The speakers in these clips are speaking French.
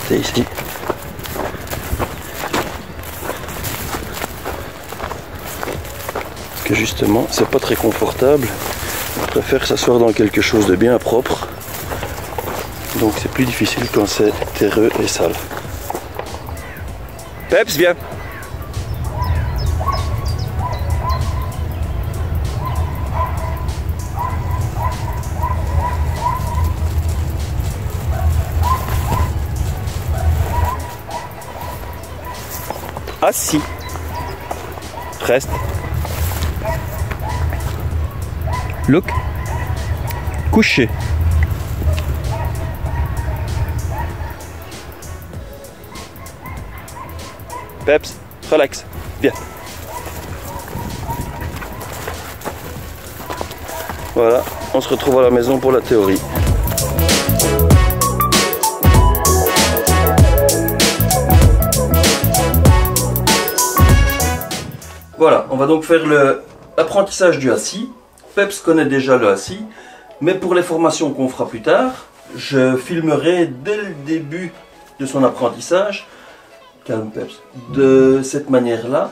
arrêter ici. Parce que justement, c'est pas très confortable. On préfère s'asseoir dans quelque chose de bien propre. Donc c'est plus difficile quand c'est terreux et sale. Peps, viens! Assis. Reste. Look. Couché. Peps, relax. Viens. Voilà, on se retrouve à la maison pour la théorie. Voilà, on va donc faire l'apprentissage du assis. Peps connaît déjà le assis, mais pour les formations qu'on fera plus tard, je filmerai dès le début de son apprentissage, calme Peps, de cette manière-là.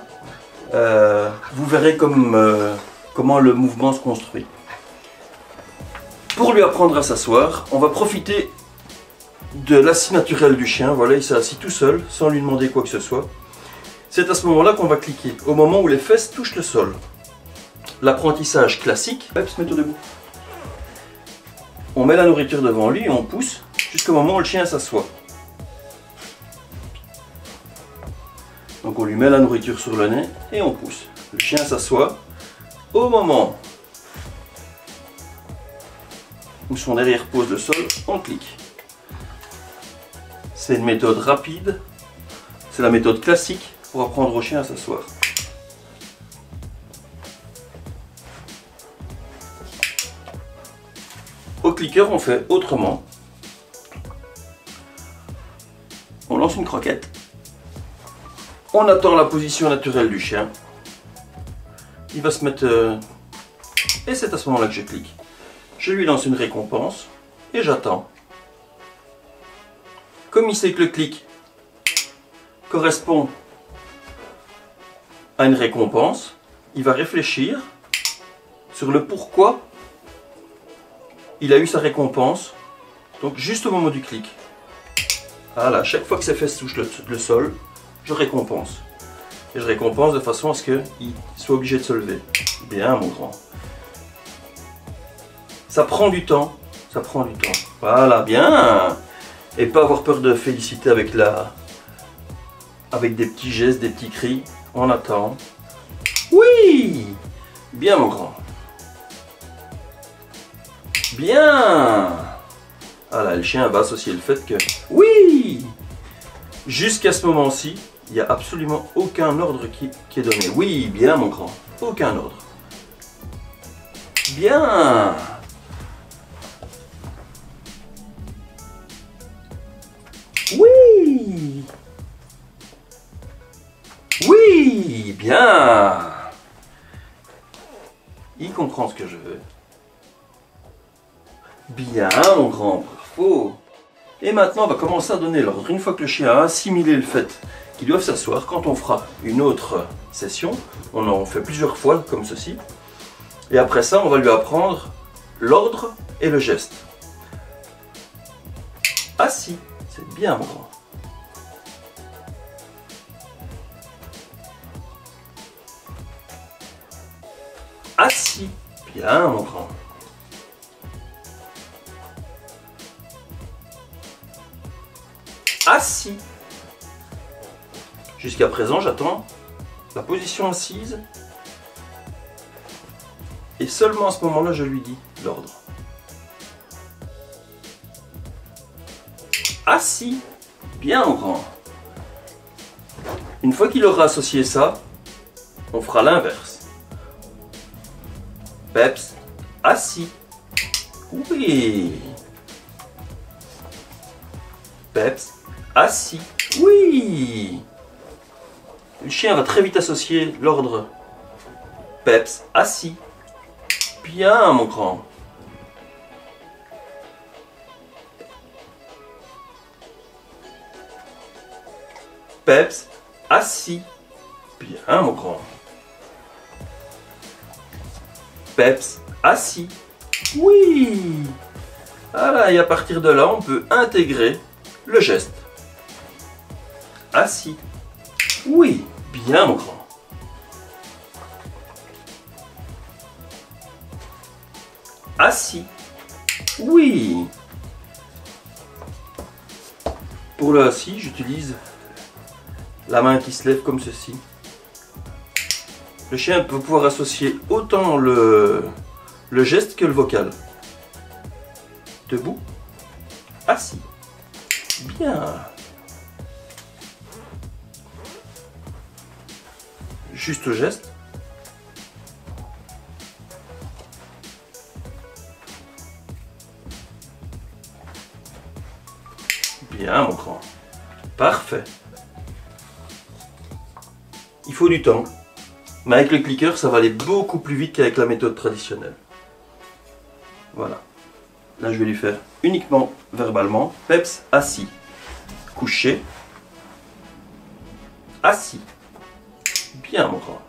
Vous verrez comment le mouvement se construit. Pour lui apprendre à s'asseoir, on va profiter de l'assis naturel du chien. Voilà, il s'est assis tout seul, sans lui demander quoi que ce soit. C'est à ce moment-là qu'on va cliquer, au moment où les fesses touchent le sol. L'apprentissage classique, Peps, mets-toi debout. On met la nourriture devant lui et on pousse jusqu'au moment où le chien s'assoit. Donc on lui met la nourriture sur le nez et on pousse. Le chien s'assoit. Au moment où son derrière pose le sol, on clique. C'est une méthode rapide, c'est la méthode classique pour apprendre au chien à s'asseoir. Au clicker, on fait autrement. On lance une croquette. On attend la position naturelle du chien. Il va se mettre... Et c'est à ce moment-là que je clique. Je lui lance une récompense et j'attends. Comme il sait que le clic correspond à une récompense, il va réfléchir sur le pourquoi il a eu sa récompense. Donc juste au moment du clic. Voilà, chaque fois que ses fesses touchent le sol, je récompense. Et je récompense de façon à ce qu'il soit obligé de se lever. Bien mon grand. Ça prend du temps. Ça prend du temps. Voilà, bien. Et pas avoir peur de féliciter avec des petits gestes, des petits cris. On attend. Oui. Bien mon grand. Bien. Voilà, le chien va associer le fait que... Oui. Jusqu'à ce moment-ci, il n'y a absolument aucun ordre qui est donné. Oui, bien mon grand. Aucun ordre. Bien. Oui. Oui, bien. Il comprend ce que je veux. Bien, mon grand, bravo. Et maintenant, on va commencer à donner l'ordre. Une fois que le chien a assimilé le fait qu'ils doivent s'asseoir, quand on fera une autre session, on en fait plusieurs fois comme ceci. Et après ça, on va lui apprendre l'ordre et le geste. Assis, c'est bien, mon grand. Assis, bien, mon grand. Assis. Jusqu'à présent, j'attends la position assise. Et seulement à ce moment-là, je lui dis l'ordre. Assis. Bien, mon grand. Une fois qu'il aura associé ça, on fera l'inverse. Peps. Assis. Oui. Peps. Assis. Oui. Le chien va très vite associer l'ordre. Peps. Assis. Bien, mon grand. Peps, assis. Bien, mon grand. Peps, assis. Oui. Voilà, et à partir de là, on peut intégrer le geste. Assis. Oui, bien, mon grand. Assis. Oui. Pour le assis, j'utilise la main qui se lève comme ceci. Le chien peut pouvoir associer autant le geste que le vocal. Debout. Assis. Bien. Juste au geste. Bien, mon grand. Parfait. Il faut du temps. Mais avec le clicker, ça va aller beaucoup plus vite qu'avec la méthode traditionnelle. Voilà. Là, je vais lui faire uniquement verbalement. Peps, assis. Couché. Assis. Bien, mon grand.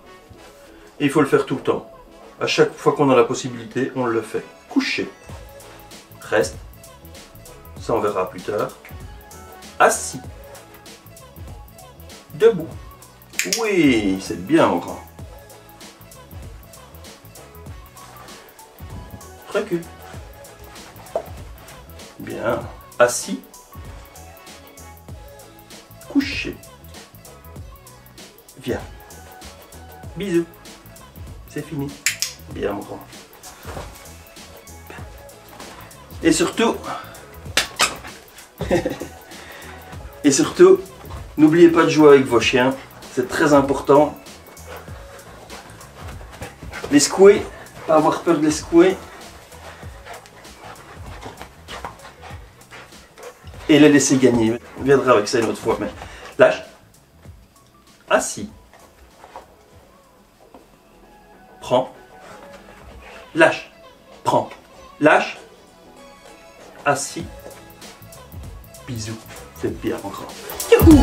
Et il faut le faire tout le temps. À chaque fois qu'on a la possibilité, on le fait. Couché. Reste. Ça, on verra plus tard. Assis. Debout. Oui, c'est bien, mon grand. Recule. Bien. Assis. Couché. Viens. Bisous. C'est fini. Bien, mon grand. Et surtout... Et surtout, n'oubliez pas de jouer avec vos chiens. C'est très important. Les secouer. Pas avoir peur de les secouer. Et les laisser gagner. On viendra avec ça une autre fois. Mais lâche. Assis. Prends. Lâche. Prends. Lâche. Assis. Bisous. C'est bien encore. Youhou!